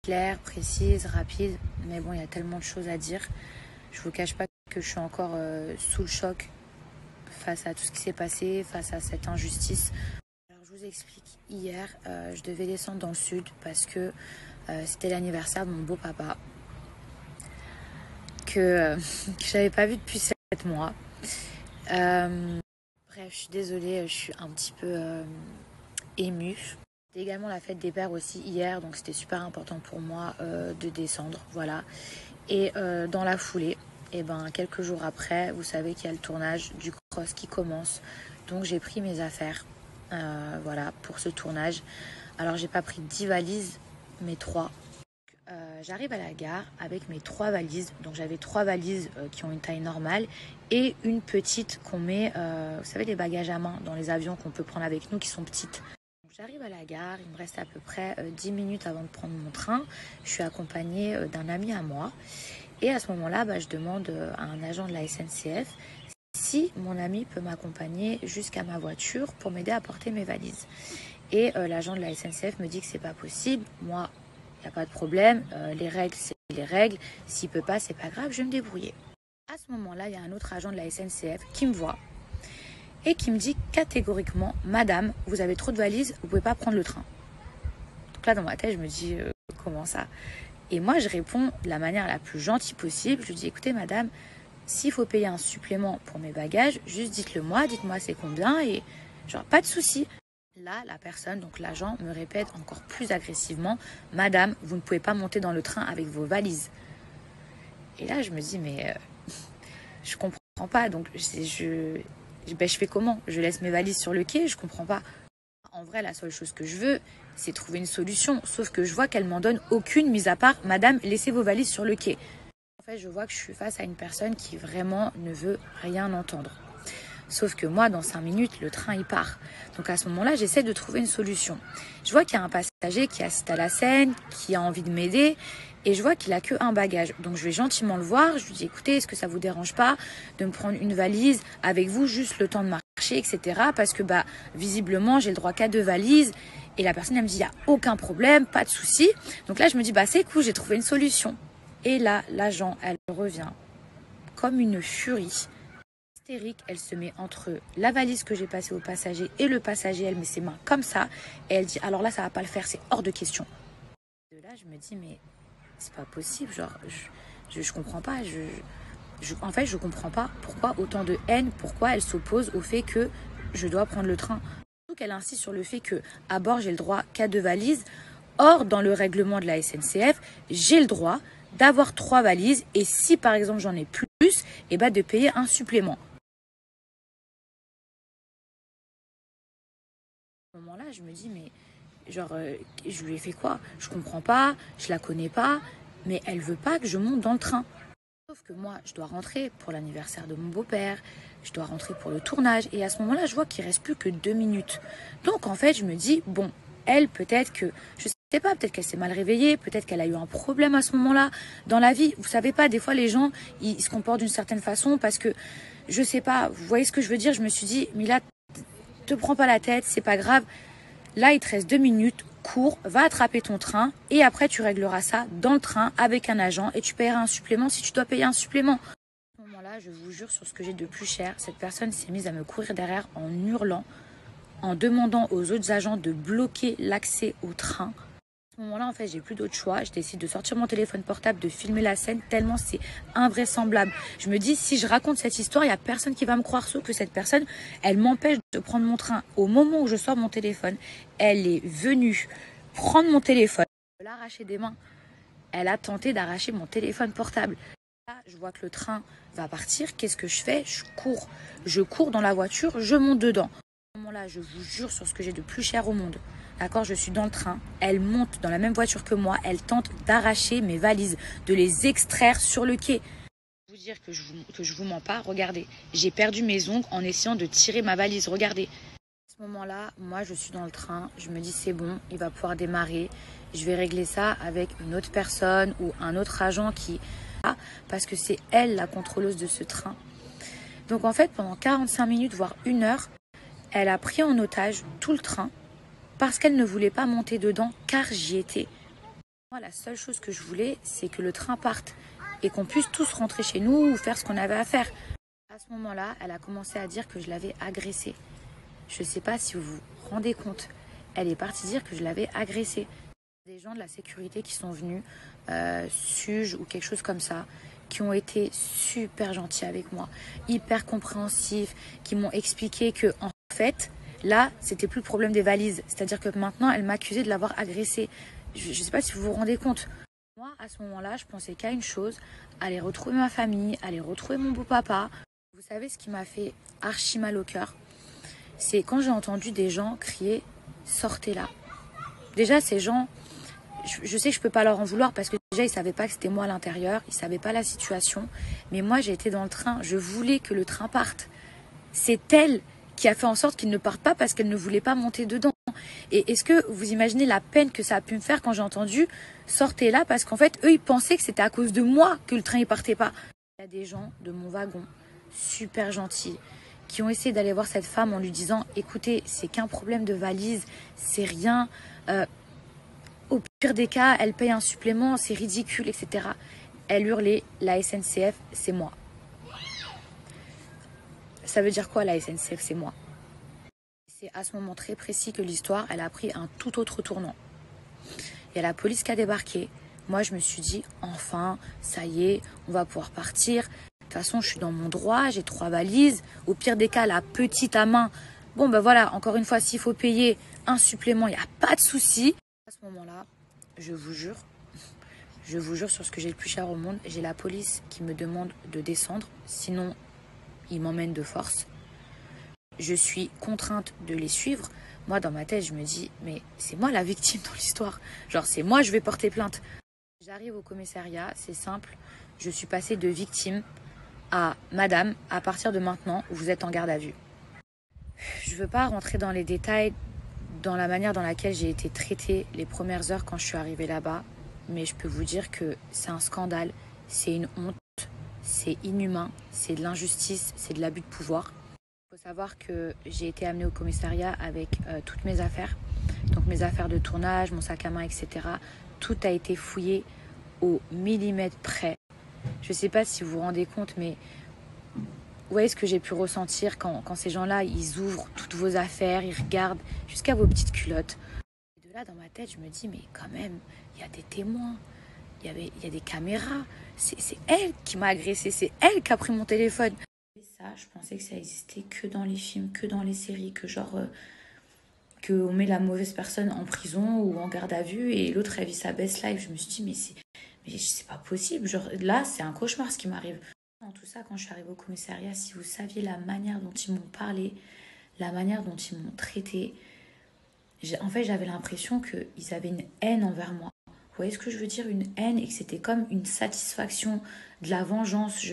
claire, précise, rapide. Mais bon, il y a tellement de choses à dire. Je vous cache pas que je suis encore sous le choc face à tout ce qui s'est passé, face à cette injustice. Alors, je vous explique. Hier, je devais descendre dans le sud parce que c'était l'anniversaire de mon beau-papa que je n'avais pas vu depuis 7 mois. Bref, je suis désolée, je suis un petit peu émue. C'était également la fête des pères aussi hier, donc c'était super important pour moi de descendre, voilà. Et dans la foulée, quelques jours après, vous savez qu'il y a le tournage du cross qui commence. Donc j'ai pris mes affaires, voilà, pour ce tournage. Alors j'ai pas pris 10 valises, mais 3. J'arrive à la gare avec mes 3 valises. Donc j'avais 3 valises qui ont une taille normale et une petite qu'on met, vous savez, les bagages à main dans les avions qu'on peut prendre avec nous qui sont petites. Donc, j'arrive à la gare, il me reste à peu près 10 minutes avant de prendre mon train. Je suis accompagnée d'un ami à moi. Et à ce moment-là, je demande à un agent de la SNCF si mon ami peut m'accompagner jusqu'à ma voiture pour m'aider à porter mes valises. Et l'agent de la SNCF me dit que c'est pas possible. Moi, il n'y a pas de problème. Les règles, c'est les règles. S'il peut pas, c'est pas grave, je vais me débrouiller. À ce moment-là, il y a un autre agent de la SNCF qui me voit et qui me dit catégoriquement, Madame, vous avez trop de valises, vous pouvez pas prendre le train. Donc là, dans ma tête, je me dis, comment ça? Et moi, je réponds de la manière la plus gentille possible. Je dis, écoutez, madame, s'il faut payer un supplément pour mes bagages, juste dites-le moi, dites-moi c'est combien et genre, pas de souci. Là, la personne, donc l'agent, me répète encore plus agressivement, madame, vous ne pouvez pas monter dans le train avec vos valises. Et là, je me dis, mais je comprends pas. Donc, je fais comment? Je laisse mes valises sur le quai? Je comprends pas. En vrai, la seule chose que je veux, c'est trouver une solution. Sauf que je vois qu'elle m'en donne aucune, mis à part, madame, laissez vos valises sur le quai. En fait, je vois que je suis face à une personne qui vraiment ne veut rien entendre. Sauf que moi, dans 5 minutes, le train, il part. Donc à ce moment-là, j'essaie de trouver une solution. Je vois qu'il y a un passager qui assiste à la scène, qui a envie de m'aider, et je vois qu'il a qu'un bagage. Donc je vais gentiment le voir, je lui dis, écoutez, est-ce que ça vous dérange pas de me prendre une valise avec vous, juste le temps de marcher, etc. Parce que visiblement, j'ai le droit qu'à 2 valises. Et la personne, elle me dit, il n'y a aucun problème, pas de souci. Donc là, je me dis, c'est cool, j'ai trouvé une solution. Et là, l'agent, elle revient comme une furie. Hystérique, elle se met entre la valise que j'ai passée au passager et le passager, elle met ses mains comme ça et elle dit alors là ça va pas le faire, c'est hors de question. De là je me dis mais c'est pas possible, genre je comprends pas, en fait je comprends pas pourquoi autant de haine, pourquoi elle s'oppose au fait que je dois prendre le train. Surtout qu'elle insiste sur le fait que à bord j'ai le droit qu'à 2 valises, or dans le règlement de la SNCF j'ai le droit d'avoir 3 valises et si par exemple j'en ai plus, de payer un supplément. À ce moment-là, je me dis, mais je lui ai fait quoi? Je comprends pas, je la connais pas, mais elle veut pas que je monte dans le train. Sauf que moi, je dois rentrer pour l'anniversaire de mon beau-père, je dois rentrer pour le tournage, et à ce moment-là, je vois qu'il reste plus que 2 minutes. Donc en fait, je me dis, bon, elle, peut-être que, je sais pas, peut-être qu'elle s'est mal réveillée, peut-être qu'elle a eu un problème à ce moment-là dans la vie. Vous savez pas, des fois, les gens, ils se comportent d'une certaine façon parce que, je sais pas, vous voyez ce que je veux dire? Je me suis dit, Mila, te prends pas la tête, c'est pas grave. Là, il te reste 2 minutes, cours, va attraper ton train et après tu régleras ça dans le train avec un agent et tu paieras un supplément si tu dois payer un supplément. À ce moment-là, je vous jure sur ce que j'ai de plus cher, cette personne s'est mise à me courir derrière en hurlant, en demandant aux autres agents de bloquer l'accès au train. À ce moment-là, en fait, j'ai plus d'autre choix. Je décide de sortir mon téléphone portable, de filmer la scène, tellement c'est invraisemblable. Je me dis, si je raconte cette histoire, il n'y a personne qui va me croire, sauf que cette personne, elle m'empêche de prendre mon train. Au moment où je sors mon téléphone, elle est venue prendre mon téléphone, l'arracher des mains. Elle a tenté d'arracher mon téléphone portable. Là, je vois que le train va partir. Qu'est-ce que je fais? Je cours dans la voiture, je monte dedans. À ce moment-là, je vous jure sur ce que j'ai de plus cher au monde. D'accord, je suis dans le train, elle monte dans la même voiture que moi, elle tente d'arracher mes valises, de les extraire sur le quai. Je vais vous dire que je vous mens pas, regardez, j'ai perdu mes ongles en essayant de tirer ma valise, regardez. À ce moment-là, moi je suis dans le train, je me dis c'est bon, il va pouvoir démarrer, je vais régler ça avec une autre personne ou un autre agent parce que c'est elle la contrôleuse de ce train. Donc en fait, pendant 45 minutes, voire 1 heure, elle a pris en otage tout le train, parce qu'elle ne voulait pas monter dedans, car j'y étais. Moi, la seule chose que je voulais, c'est que le train parte et qu'on puisse tous rentrer chez nous ou faire ce qu'on avait à faire. À ce moment-là, elle a commencé à dire que je l'avais agressée. Je ne sais pas si vous vous rendez compte. Elle est partie dire que je l'avais agressée. Des gens de la sécurité qui sont venus, SUGE ou quelque chose comme ça, qui ont été super gentils avec moi, hyper compréhensifs, qui m'ont expliqué que en fait, là, c'était plus le problème des valises. C'est-à-dire que maintenant, elle m'accusait de l'avoir agressée. Je ne sais pas si vous vous rendez compte. Moi, à ce moment-là, je pensais qu'à une chose, aller retrouver ma famille, aller retrouver mon beau-papa. Vous savez ce qui m'a fait archi mal au cœur? C'est quand j'ai entendu des gens crier « Sortez là ». Déjà, ces gens, je sais que je peux pas leur en vouloir parce que déjà, ils savaient pas que c'était moi à l'intérieur, ils savaient pas la situation. Mais moi, j'ai été dans le train, je voulais que le train parte. C'est elle qui a fait en sorte qu'il ne parte pas parce qu'elle ne voulait pas monter dedans. Et est-ce que vous imaginez la peine que ça a pu me faire quand j'ai entendu « Sortez là » parce qu'en fait, eux, ils pensaient que c'était à cause de moi que le train ne partait pas. Il y a des gens de mon wagon, super gentils, qui ont essayé d'aller voir cette femme en lui disant « Écoutez, c'est qu'un problème de valise, c'est rien. Au pire des cas, elle paye un supplément, c'est ridicule, etc. » Elle hurlait « La SNCF, c'est moi. » Ça veut dire quoi la SNCF, c'est moi? C'est à ce moment très précis que l'histoire, elle a pris un tout autre tournant. Il y a la police qui a débarqué. Moi, je me suis dit, enfin, ça y est, on va pouvoir partir. De toute façon, je suis dans mon droit, j'ai 3 valises. Au pire des cas, la petite à main. Bon, ben voilà, encore une fois, s'il faut payer un supplément, il n'y a pas de souci. À ce moment-là, je vous jure sur ce que j'ai le plus cher au monde, j'ai la police qui me demande de descendre. Sinon, ils m'emmènent de force. Je suis contrainte de les suivre. Moi, dans ma tête, je me dis, mais c'est moi la victime dans l'histoire. Genre, c'est moi, je vais porter plainte. J'arrive au commissariat, c'est simple. Je suis passée de victime à madame, à partir de maintenant, vous êtes en garde à vue. Je ne veux pas rentrer dans les détails, dans la manière dans laquelle j'ai été traitée les premières heures quand je suis arrivée là-bas. Mais je peux vous dire que c'est un scandale, c'est une honte, c'est inhumain, c'est de l'injustice, c'est de l'abus de pouvoir. Il faut savoir que j'ai été amenée au commissariat avec toutes mes affaires. Donc mes affaires de tournage, mon sac à main, etc. Tout a été fouillé au millimètre près. Je ne sais pas si vous vous rendez compte, mais vous voyez ce que j'ai pu ressentir quand ces gens-là, ils ouvrent toutes vos affaires, ils regardent jusqu'à vos petites culottes. Et de là, dans ma tête, je me dis, mais quand même, il y a des témoins, il y a des caméras. C'est elle qui m'a agressée, c'est elle qui a pris mon téléphone. Et ça, je pensais que ça existait que dans les films, que dans les séries, que genre... qu'on met la mauvaise personne en prison ou en garde à vue et l'autre elle vit sa best life. Je me suis dit mais c'est pas possible, genre là c'est un cauchemar ce qui m'arrive. Dans tout ça, quand je suis arrivée au commissariat, si vous saviez la manière dont ils m'ont parlé, la manière dont ils m'ont traité, en fait j'avais l'impression qu'ils avaient une haine envers moi. Vous voyez ce que je veux dire, une haine, et que c'était comme une satisfaction, de la vengeance.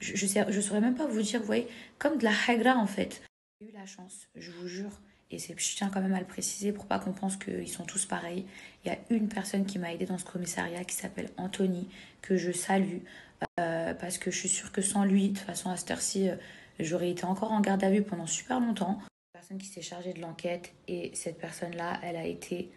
Je saurais même pas vous dire, vous voyez, comme de la hagra en fait. J'ai eu la chance, je vous jure, et je tiens quand même à le préciser pour pas qu'on pense qu'ils sont tous pareils. Il y a une personne qui m'a aidée dans ce commissariat qui s'appelle Anthony, que je salue, parce que je suis sûre que sans lui, de toute façon à cette heure-ci, j'aurais été encore en garde à vue pendant super longtemps. La personne qui s'est chargée de l'enquête, et cette personne-là, elle a été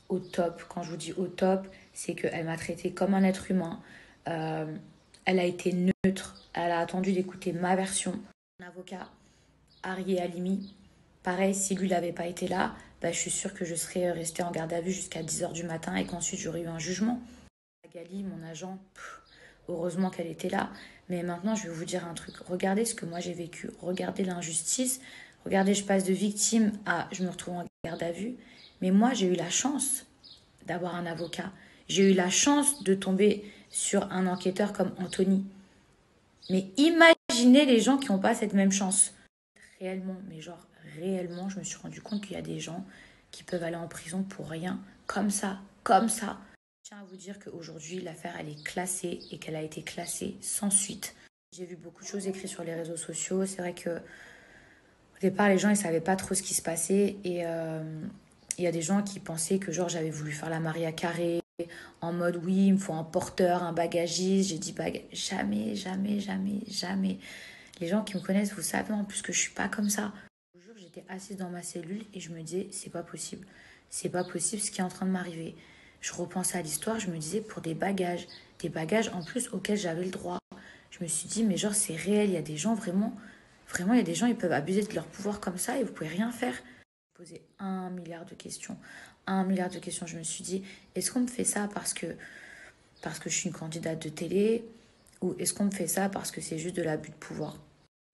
au top. Quand je vous dis au top, c'est qu'elle m'a traité comme un être humain. Elle a été neutre, elle a attendu d'écouter ma version. Mon avocat, Harry Halimi, pareil, si lui n'avait pas été là, bah, je suis sûre que je serais restée en garde à vue jusqu'à 10h du matin et qu'ensuite j'aurais eu un jugement. Gali, mon agent, heureusement qu'elle était là. Mais maintenant, je vais vous dire un truc. Regardez ce que moi j'ai vécu. Regardez l'injustice. Regardez, je passe de victime à je me retrouve en garde à vue. Mais moi, j'ai eu la chance d'avoir un avocat. J'ai eu la chance de tomber sur un enquêteur comme Anthony. Mais imaginez les gens qui n'ont pas cette même chance. Réellement, mais genre réellement, je me suis rendu compte qu'il y a des gens qui peuvent aller en prison pour rien, comme ça, comme ça. Je tiens à vous dire qu'aujourd'hui, l'affaire, elle est classée et qu'elle a été classée sans suite. J'ai vu beaucoup de choses écrites sur les réseaux sociaux. C'est vrai que au départ, les gens, ils savaient pas trop ce qui se passait. Et il y a des gens qui pensaient que genre j'avais voulu faire la Maria Carré, en mode oui, il me faut un porteur, un bagagiste. J'ai dit jamais, jamais, jamais, jamais. Les gens qui me connaissent, vous savez en plus que je suis pas comme ça. Un jour, j'étais assise dans ma cellule et je me disais, c'est pas possible. C'est pas possible ce qui est en train de m'arriver. Je repensais à l'histoire, je me disais pour des bagages en plus auxquels j'avais le droit. Je me suis dit, mais genre c'est réel, il y a des gens vraiment, il y a des gens, ils peuvent abuser de leur pouvoir comme ça et vous pouvez rien faire. Poser 1 milliard de questions. 1 milliard de questions. Je me suis dit, est-ce qu'on me fait ça parce que je suis une candidate de télé ou est-ce qu'on me fait ça parce que c'est juste de l'abus de pouvoir?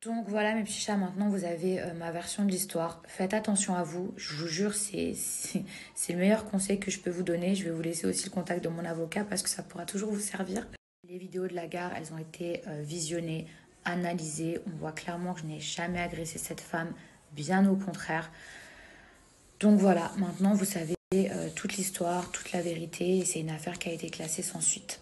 Donc voilà mes petits chats, maintenant vous avez ma version de l'histoire. Faites attention à vous, je vous jure, c'est le meilleur conseil que je peux vous donner. Je vais vous laisser aussi le contact de mon avocat parce que ça pourra toujours vous servir. Les vidéos de la gare, elles ont été visionnées, analysées. On voit clairement que je n'ai jamais agressé cette femme, bien au contraire. Donc voilà, maintenant vous savez toute l'histoire, toute la vérité et c'est une affaire qui a été classée sans suite.